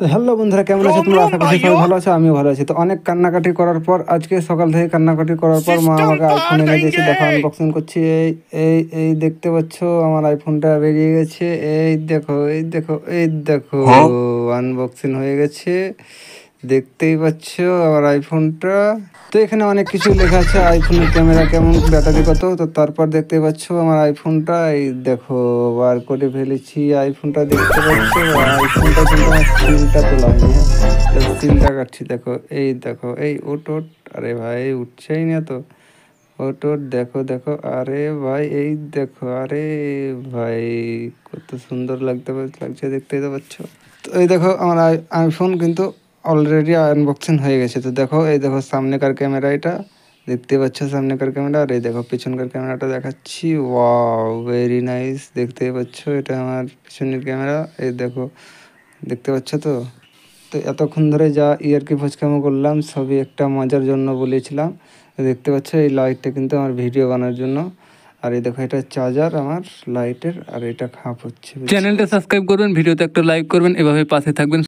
তো হ্যালো বন্ধুরা, কেমন আছো তোমরা? আশা করছি সবাই ভালো আছো, আমিও ভালো আছি। তো অনেক কান্নাকাটি করার পর, আজকে সকাল থেকে কান্নাকাটি করার পর মা আমাকে আইফোন এনে দিয়েছে। দেখো, আনবক্সিং করছি। এই এই এই দেখতে পাচ্ছ, আমার আইফোনটা বেরিয়ে গেছে। এই দেখো, এই দেখো, এই দেখো, আনবক্সিং হয়ে গেছে। দেখতেই পাচ্ছ আমার আইফোনটা। তো এখানে অনেক কিছু লেখা আছে, আইফোনের ক্যামেরা কেমন, ব্যাটারি কত। তো তারপর দেখতে পাচ্ছ আমার আইফোনটা, এই দেখো বার করে ফেলেছি আইফোনটা। দেখতে পাচ্ছ আইফোনটা, কিন্তু আমার সিলটা তোলা হয়নি। হ্যাঁ, সিলটা কাটছি। দেখো, এই দেখো, এই ওট ওট, আরে ভাই উঠছেই না তো। ওট ওট, দেখো দেখো, আরে ভাই এই দেখো, আরে ভাই কত সুন্দর লাগছে, দেখতেই তো পাচ্ছ। তো এই দেখো আমার আইফোন কিন্তু অলরেডি আনবক্সিং হয়ে গেছে। তো দেখো, এই দেখো সামনেকার ক্যামেরা, এটা দেখতে পাচ্ছ সামনেকার ক্যামেরা। আর এই দেখো পিছনকার ক্যামেরাটা দেখাচ্ছি। ওয়াও, ভেরি নাইস, দেখতেই পাচ্ছ এটা আমার পিছনের ক্যামেরা। এই দেখো, দেখতে পাচ্ছ তো। তো এতক্ষণ ধরে যা ইয়ার্কি ফচকামো করলাম, সবই একটা মজার জন্য বলেছিলাম। দেখতে পাচ্ছ এই লাইটটা কিন্তু আমার ভিডিও বানানোর জন্য। আর এই দেখো, এটা চার্জার আমার লাইটের, আর এটা খাপ হচ্ছে। চ্যানেলটা সাবস্ক্রাইব করবেন, ভিডিওতে একটা লাইক করবেন, এভাবে পাশে থাকবেন।